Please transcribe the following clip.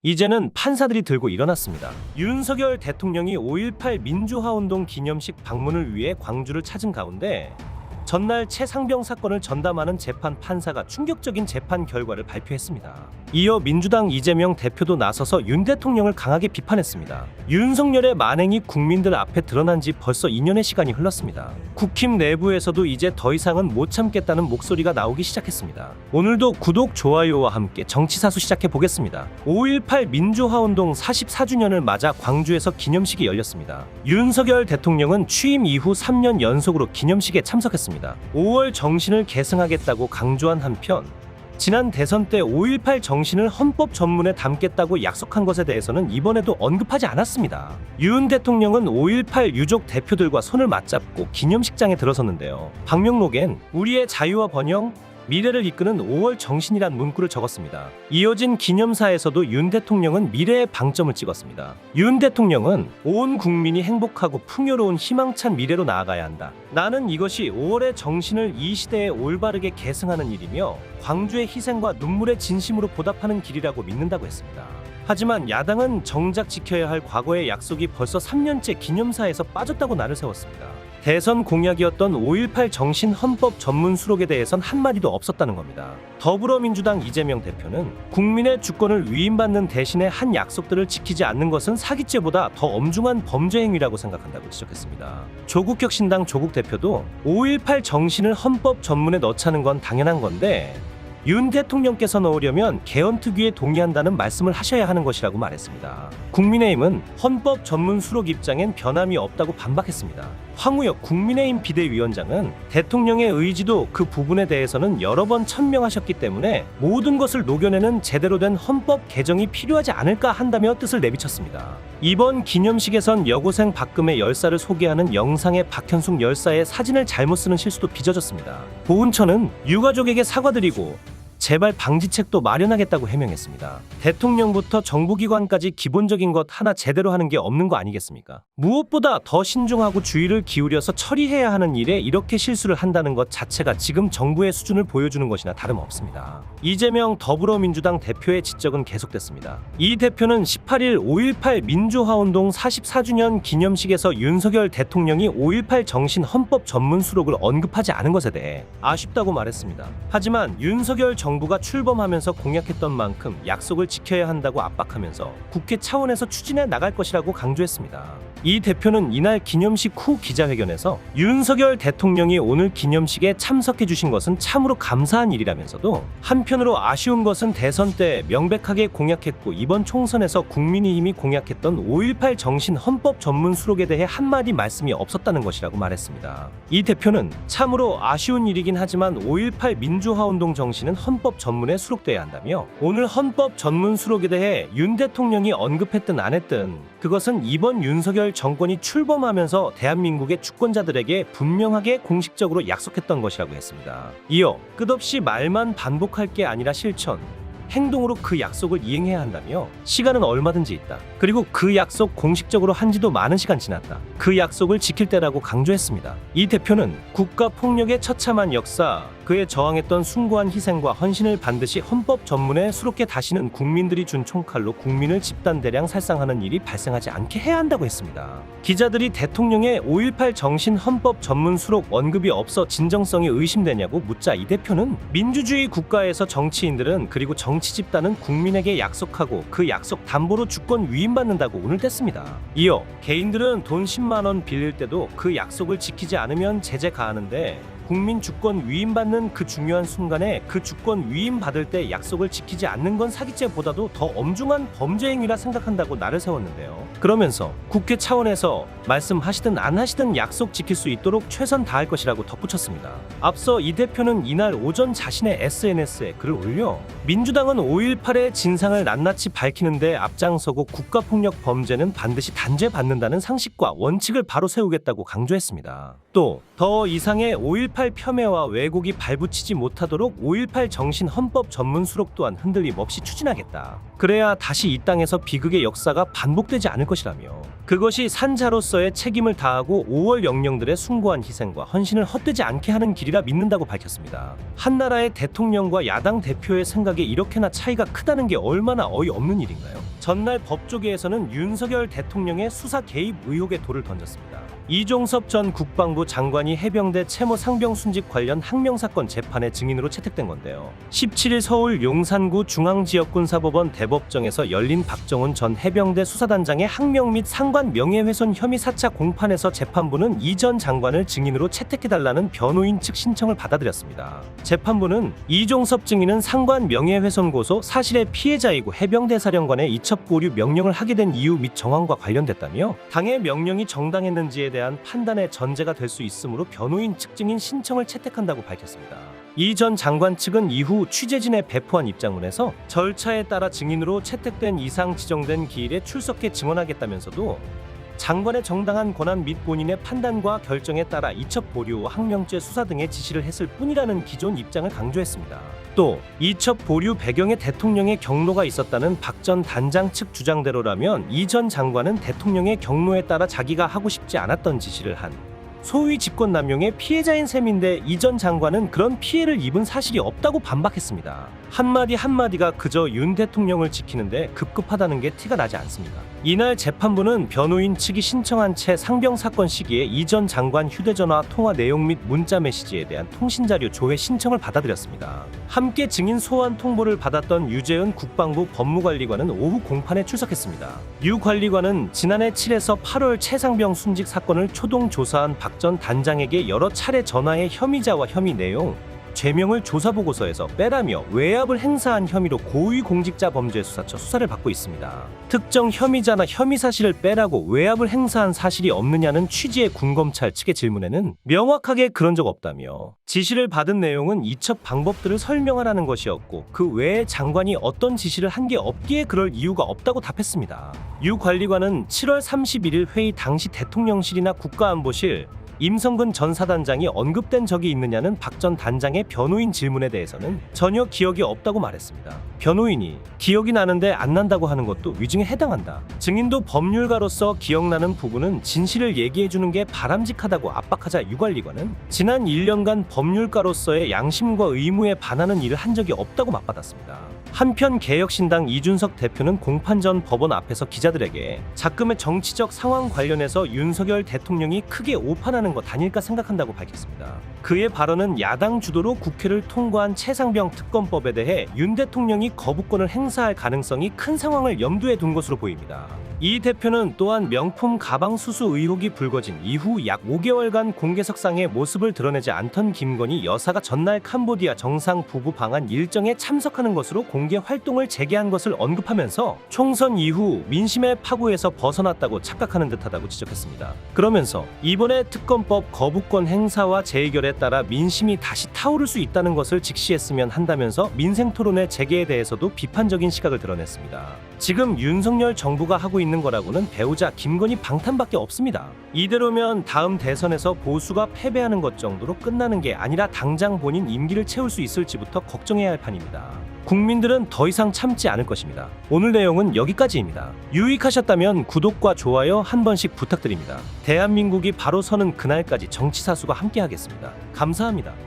이제는 판사들이 들고 일어났습니다. 윤석열 대통령이 5.18 민주화운동 기념식 방문을 위해 광주를 찾은 가운데 전날 최상병 사건을 전담하는 재판 판사가 충격적인 재판 결과를 발표했습니다. 이어 민주당 이재명 대표도 나서서 윤 대통령을 강하게 비판했습니다. 윤석열의 만행이 국민들 앞에 드러난 지 벌써 2년의 시간이 흘렀습니다. 국힘 내부에서도 이제 더 이상은 못 참겠다는 목소리가 나오기 시작했습니다. 오늘도 구독, 좋아요와 함께 정치사수 시작해 보겠습니다. 5.18 민주화운동 44주년을 맞아 광주에서 기념식이 열렸습니다. 윤석열 대통령은 취임 이후 3년 연속으로 기념식에 참석했습니다. 5월 정신을 계승하겠다고 강조한 한편 지난 대선 때 5.18 정신을 헌법 전문에 담겠다고 약속한 것에 대해서는 이번에도 언급하지 않았습니다. 윤 대통령은 5.18 유족 대표들과 손을 맞잡고 기념식장에 들어섰는데요. 방명록엔 우리의 자유와 번영, 미래를 이끄는 5월 정신이란 문구를 적었습니다. 이어진 기념사에서도 윤 대통령은 미래에 방점을 찍었습니다. 윤 대통령은 온 국민이 행복하고 풍요로운 희망찬 미래로 나아가야 한다. 나는 이것이 5월의 정신을 이 시대에 올바르게 계승하는 일이며 광주의 희생과 눈물의 진심으로 보답하는 길이라고 믿는다고 했습니다. 하지만 야당은 정작 지켜야 할 과거의 약속이 벌써 3년째 기념사에서 빠졌다고 날을 세웠습니다. 대선 공약이었던 5.18 정신 헌법 전문 수록에 대해선 한마디도 없었다는 겁니다. 더불어민주당 이재명 대표는 국민의 주권을 위임받는 대신에 한 약속들을 지키지 않는 것은 사기죄보다 더 엄중한 범죄 행위라고 생각한다고 지적했습니다. 조국혁신당 조국 대표도 5.18 정신을 헌법 전문에 넣자는 건 당연한 건데 윤 대통령께서 넣으려면 개헌특위에 동의한다는 말씀을 하셔야 하는 것이라고 말했습니다. 국민의힘은 헌법 전문 수록 입장엔 변함이 없다고 반박했습니다. 황우혁 국민의힘 비대위원장은 대통령의 의지도 그 부분에 대해서는 여러 번 천명하셨기 때문에 모든 것을 녹여내는 제대로 된 헌법 개정이 필요하지 않을까 한다며 뜻을 내비쳤습니다. 이번 기념식에선 여고생 박금의 열사를 소개하는 영상에 박현숙 열사의 사진을 잘못 쓰는 실수도 빚어졌습니다. 보훈처는 유가족에게 사과드리고 재발 방지책도 마련하겠다고 해명했습니다. 대통령부터 정부기관까지 기본적인 것 하나 제대로 하는 게 없는 거 아니겠습니까? 무엇보다 더 신중하고 주의를 기울여서 처리해야 하는 일에 이렇게 실수를 한다는 것 자체가 지금 정부의 수준을 보여주는 것이나 다름없습니다. 이재명 더불어민주당 대표의 지적은 계속됐습니다. 이 대표는 18일 5.18 민주화운동 44주년 기념식에서 윤석열 대통령이 5.18 정신 헌법 전문 수록을 언급하지 않은 것에 대해 아쉽다고 말했습니다. 하지만 윤석열 정부가 출범하면서 공약했던 만큼 약속을 지켜야 한다고 압박하면서 국회 차원에서 추진해 나갈 것이라고 강조했습니다. 이 대표는 이날 기념식 후 기자회견에서 윤석열 대통령이 오늘 기념식에 참석해 주신 것은 참으로 감사한 일이라면서도 한편으로 아쉬운 것은 대선 때 명백하게 공약했고 이번 총선에서 국민의힘이 공약했던 5.18 정신 헌법 전문 수록에 대해 한마디 말씀이 없었다는 것이라고 말했습니다. 이 대표는 참으로 아쉬운 일이긴 하지만 5.18 민주화운동 정신은 헌법 전문에 수록돼야 한다며 오늘 헌법 전문 수록에 대해 윤 대통령이 언급했든 안 했든 그것은 이번 윤석열 정권이 출범하면서 대한민국의 주권자들에게 분명하게 공식적으로 약속했던 것이라고 했습니다. 이어 끝없이 말만 반복할 게 아니라 실천, 행동으로 그 약속을 이행해야 한다며 시간은 얼마든지 있다. 그리고 그 약속 공식적으로 한 지도 많은 시간 지났다. 그 약속을 지킬 때라고 강조했습니다. 이 대표는 국가폭력의 처참한 역사, 그에 저항했던 숭고한 희생과 헌신을 반드시 헌법 전문에 수록해 다시는 국민들이 준 총칼로 국민을 집단대량 살상하는 일이 발생하지 않게 해야 한다고 했습니다. 기자들이 대통령의 5.18 정신 헌법 전문 수록 언급이 없어 진정성이 의심되냐고 묻자 이 대표는 민주주의 국가에서 정치인들은 그리고 정치 집단은 국민에게 약속하고 그 약속 담보로 주권 위임받는다고 운을 뗐습니다. 이어 개인들은 돈 10만 원 빌릴 때도 그 약속을 지키지 않으면 제재 가하는데 국민 주권 위임받는 그 중요한 순간에 그 주권 위임받을 때 약속을 지키지 않는 건 사기죄보다도 더 엄중한 범죄 행위라 생각한다고 날을 세웠는데요. 그러면서 국회 차원에서 말씀하시든 안 하시든 약속 지킬 수 있도록 최선 다할 것이라고 덧붙였습니다. 앞서 이 대표는 이날 오전 자신의 SNS에 글을 올려 민주당은 5.18의 진상을 낱낱이 밝히는데 앞장서고 국가폭력 범죄는 반드시 단죄받는다는 상식과 원칙을 바로 세우겠다고 강조했습니다. 또 더 이상의 5.18 폄훼와 왜곡이 발붙이지 못하도록 5.18 정신 헌법 전문 수록 또한 흔들림 없이 추진하겠다. 그래야 다시 이 땅에서 비극의 역사가 반복되지 않을 것이라며 그것이 산자로서의 책임을 다하고 5월 영령들의 숭고한 희생과 헌신을 헛되지 않게 하는 길이라 믿는다고 밝혔습니다. 한나라의 대통령과 야당 대표의 생각에 이렇게나 차이가 크다는 게 얼마나 어이없는 일인가요? 전날 법조계에서는 윤석열 대통령의 수사 개입 의혹에 돌을 던졌습니다. 이종섭 전 국방부 장관이 해병대 채모 상병 순직 관련 항명 사건 재판의 증인으로 채택된 건데요. 17일 서울 용산구 중앙지역군사법원 대법정에서 열린 박정훈 전 해병대 수사단장의 항명 및 상관 명예훼손 혐의 4차 공판에서 재판부는 이 전 장관을 증인으로 채택해달라는 변호인 측 신청을 받아들였습니다. 재판부는 이종섭 증인은 상관 명예훼손 고소 사실의 피해자이고 해병대 사령관의 이첩 보류 명령을 하게 된 이유 및 정황과 관련됐다며 당의 명령이 정당했는지에 대한 판단의 전제가 될 수 있으므로 변호인 측 증인 신청을 채택한다고 밝혔습니다. 이 전 장관 측은 이후 취재진에 배포한 입장문에서 절차에 따라 증인으로 채택된 이상 지정된 기일에 출석해 증언하겠다면서도 장관의 정당한 권한 및 본인의 판단과 결정에 따라 이첩 보류, 항명죄 수사 등의 지시를 했을 뿐이라는 기존 입장을 강조했습니다. 또 이첩 보류 배경에 대통령의 경로가 있었다는 박 전 단장 측 주장대로라면 이 전 장관은 대통령의 경로에 따라 자기가 하고 싶지 않았던 지시를 한 소위 직권남용의 피해자인 셈인데 이 전 장관은 그런 피해를 입은 사실이 없다고 반박했습니다. 한마디가 그저 윤 대통령을 지키는데 급급하다는 게 티가 나지 않습니다. 이날 재판부는 변호인 측이 신청한 채 상병 사건 시기에 이 전 장관 휴대전화 통화 내용 및 문자 메시지에 대한 통신자료 조회 신청을 받아들였습니다. 함께 증인 소환 통보를 받았던 유재은 국방부 법무관리관은 오후 공판에 출석했습니다. 유 관리관은 지난해 7에서 8월 최상병 순직 사건을 초동 조사한 박 전 단장에게 여러 차례 전화해 혐의자와 혐의 내용, 죄명을 조사보고서에서 빼라며 외압을 행사한 혐의로 고위공직자범죄수사처 수사를 받고 있습니다. 특정 혐의자나 혐의 사실을 빼라고 외압을 행사한 사실이 없느냐는 취지의 군검찰 측의 질문에는 명확하게 그런 적 없다며 지시를 받은 내용은 이첩 방법들을 설명하라는 것이었고 그 외에 장관이 어떤 지시를 한 게 없기에 그럴 이유가 없다고 답했습니다. 유 관리관은 7월 31일 회의 당시 대통령실이나 국가안보실 임성근 전 사단장이 언급된 적이 있느냐는 박 전 단장의 변호인 질문에 대해서는 전혀 기억이 없다고 말했습니다. 변호인이 기억이 나는데 안 난다고 하는 것도 위증에 해당한다. 증인도 법률가로서 기억나는 부분은 진실을 얘기해주는 게 바람직하다고 압박하자 유 관리관은 지난 1년간 법률가로서의 양심과 의무에 반하는 일을 한 적이 없다고 맞받았습니다. 한편 개혁신당 이준석 대표는 공판 전 법원 앞에서 기자들에게 자금의 정치적 상황 관련해서 윤석열 대통령이 크게 오판하는 것 아닐까 생각한다고 밝혔습니다. 그의 발언은 야당 주도로 국회를 통과한 최상병 특검법에 대해 윤 대통령이 거부권을 행사할 가능성이 큰 상황을 염두에 둔 것으로 보입니다. 이 대표는 또한 명품 가방 수수 의혹이 불거진 이후 약 5개월간 공개석상의 모습을 드러내지 않던 김건희 여사가 전날 캄보디아 정상 부부 방한 일정에 참석하는 것으로 공개 활동을 재개한 것을 언급하면서 총선 이후 민심의 파고에서 벗어났다고 착각하는 듯하다고 지적했습니다. 그러면서 이번에 특검법 거부권 행사와 재의결에 따라 민심이 다시 타오를 수 있다는 것을 직시했으면 한다면서 민생토론의 재개에 대해서도 비판적인 시각을 드러냈습니다. 지금 윤석열 정부가 하고 있는 거라고는 배우자 김건희 방탄밖에 없습니다. 이대로면 다음 대선에서 보수가 패배하는 것 정도로 끝나는 게 아니라 당장 본인 임기를 채울 수 있을지부터 걱정해야 할 판입니다. 국민들은 더 이상 참지 않을 것입니다. 오늘 내용은 여기까지입니다. 유익하셨다면 구독과 좋아요 한 번씩 부탁드립니다. 대한민국이 바로 서는 그날까지 정치사수가 함께하겠습니다. 감사합니다.